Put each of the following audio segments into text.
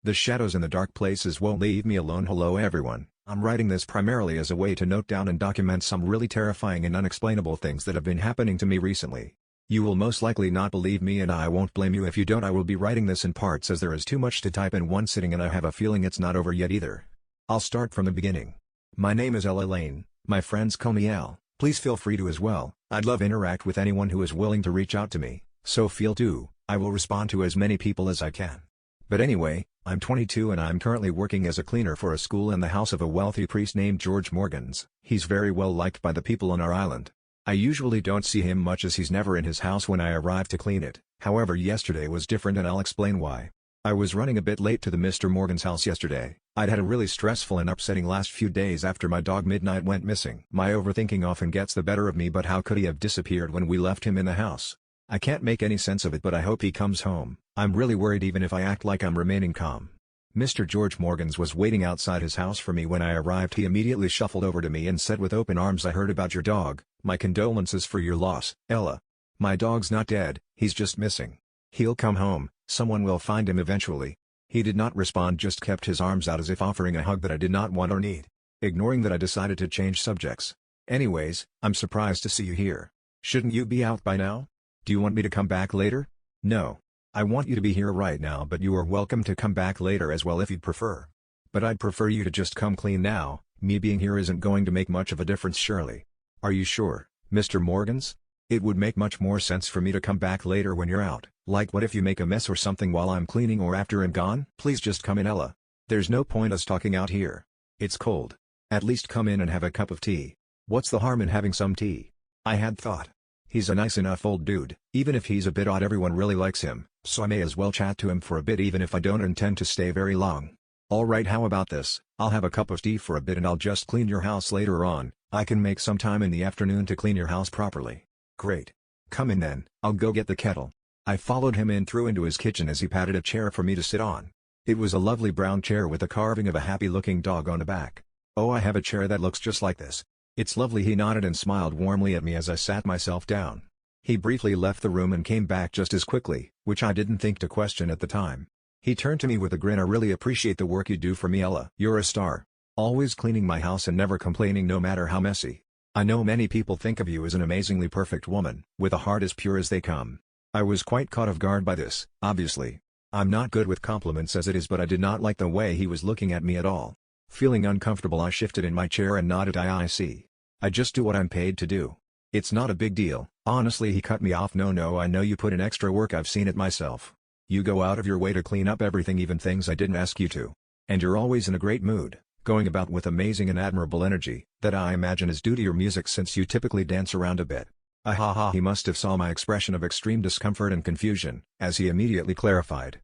The shadows in the dark places won't leave me alone. Hello everyone, I'm writing this primarily as a way to note down and document some really terrifying and unexplainable things that have been happening to me recently. You will most likely not believe me, and I won't blame you if you don't. I will be writing this in parts as there is too much to type in one sitting, and I have a feeling it's not over yet either. I'll start from the beginning. My name is Ella Lane, my friends call me Elle, please feel free to as well. I'd love to interact with anyone who is willing to reach out to me, so feel to, I will respond to as many people as I can. But anyway, I'm 22 and I'm currently working as a cleaner for a school in the house of a wealthy priest named George Morgans. He's very well liked by the people on our island. I usually don't see him much as he's never in his house when I arrive to clean it, however yesterday was different and I'll explain why. I was running a bit late to the Mr. Morgan's house yesterday. I'd had a really stressful and upsetting last few days after my dog Midnight went missing. My overthinking often gets the better of me, but how could he have disappeared when we left him in the house? I can't make any sense of it, but I hope he comes home. I'm really worried even if I act like I'm remaining calm. Mr. George Morgans was waiting outside his house for me when I arrived. He immediately shuffled over to me and said with open arms, "I heard about your dog. My condolences for your loss, Ella. My dog's not dead, he's just missing. He'll come home, someone will find him eventually." He did not respond, just kept his arms out as if offering a hug that I did not want or need. Ignoring that, I decided to change subjects. "Anyways, I'm surprised to see you here. Shouldn't you be out by now? Do you want me to come back later?" "No. I want you to be here right now, but you are welcome to come back later as well if you'd prefer. But I'd prefer you to just come clean now, me being here isn't going to make much of a difference surely." "Are you sure, Mr. Morgans? It would make much more sense for me to come back later when you're out. Like what if you make a mess or something while I'm cleaning or after I'm gone?" "Please just come in, Ella. There's no point us talking out here. It's cold. At least come in and have a cup of tea. What's the harm in having some tea?" I had thought. He's a nice enough old dude. Even if he's a bit odd, everyone really likes him, so I may as well chat to him for a bit even if I don't intend to stay very long. "Alright, how about this? I'll have a cup of tea for a bit and I'll just clean your house later on. I can make some time in the afternoon to clean your house properly." "Great. Come in then, I'll go get the kettle." I followed him in through into his kitchen as he patted a chair for me to sit on. It was a lovely brown chair with a carving of a happy-looking dog on the back. "Oh, I have a chair that looks just like this. It's lovely." He nodded and smiled warmly at me as I sat myself down. He briefly left the room and came back just as quickly, which I didn't think to question at the time. He turned to me with a grin. "I really appreciate the work you do for me, Ella. You're a star. Always cleaning my house and never complaining no matter how messy. I know many people think of you as an amazingly perfect woman, with a heart as pure as they come." I was quite caught off guard by this. Obviously, I'm not good with compliments as it is, but I did not like the way he was looking at me at all. Feeling uncomfortable, I shifted in my chair and nodded. I see. I just do what I'm paid to do. It's not a big deal." Honestly, he cut me off. No, I know you put in extra work. I've seen it myself. You go out of your way to clean up everything, even things I didn't ask you to. And you're always in a great mood, going about with amazing and admirable energy, that I imagine is due to your music since you typically dance around a bit. Ahaha. He must have saw my expression of extreme discomfort and confusion, as he immediately clarified.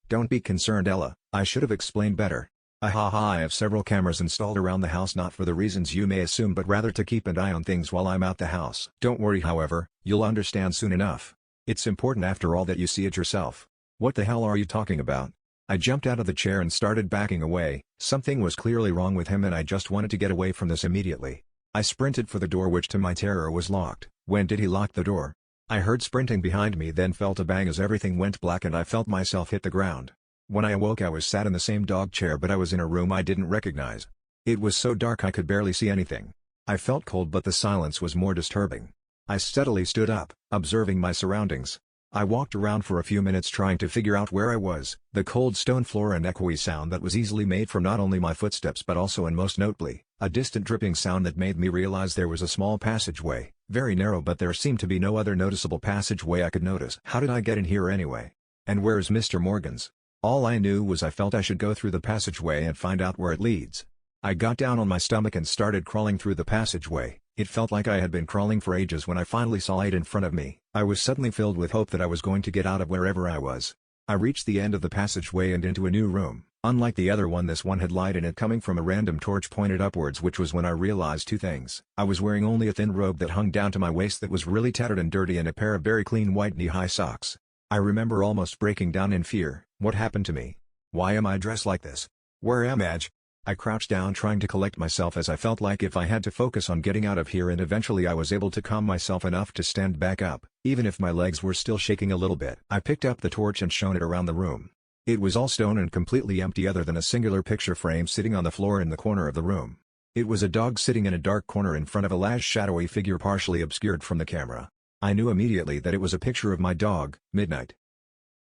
Don't be concerned, Ella, I should have explained better. Ahaha. I have several cameras installed around the house, not for the reasons you may assume, but rather to keep an eye on things while I'm out the house. Don't worry, however, you'll understand soon enough. It's important after all that you see it yourself." "What the hell are you talking about?" I jumped out of the chair and started backing away. Something was clearly wrong with him and I just wanted to get away from this immediately. I sprinted for the door, which to my terror was locked. When did he lock the door? I heard sprinting behind me, then felt a bang as everything went black and I felt myself hit the ground. When I awoke, I was sat in the same dog chair, but I was in a room I didn't recognize. It was so dark I could barely see anything. I felt cold, but the silence was more disturbing. I steadily stood up, observing my surroundings. I walked around for a few minutes trying to figure out where I was. The cold stone floor and echoey sound that was easily made from not only my footsteps but also, and most notably, a distant dripping sound that made me realize there was a small passageway, very narrow, but there seemed to be no other noticeable passageway I could notice. How did I get in here anyway? And where's Mr. Morgans? All I knew was I felt I should go through the passageway and find out where it leads. I got down on my stomach and started crawling through the passageway. It felt like I had been crawling for ages when I finally saw it in front of me. I was suddenly filled with hope that I was going to get out of wherever I was. I reached the end of the passageway and into a new room. Unlike the other one, this one had light in it coming from a random torch pointed upwards, which was when I realized two things. I was wearing only a thin robe that hung down to my waist that was really tattered and dirty, and a pair of very clean white knee-high socks. I remember almost breaking down in fear. What happened to me? Why am I dressed like this? Where am I? I crouched down trying to collect myself, as I felt like if I had to focus on getting out of here, and eventually I was able to calm myself enough to stand back up, even if my legs were still shaking a little bit. I picked up the torch and shone it around the room. It was all stone and completely empty other than a singular picture frame sitting on the floor in the corner of the room. It was a dog sitting in a dark corner in front of a large shadowy figure partially obscured from the camera. I knew immediately that it was a picture of my dog, Midnight.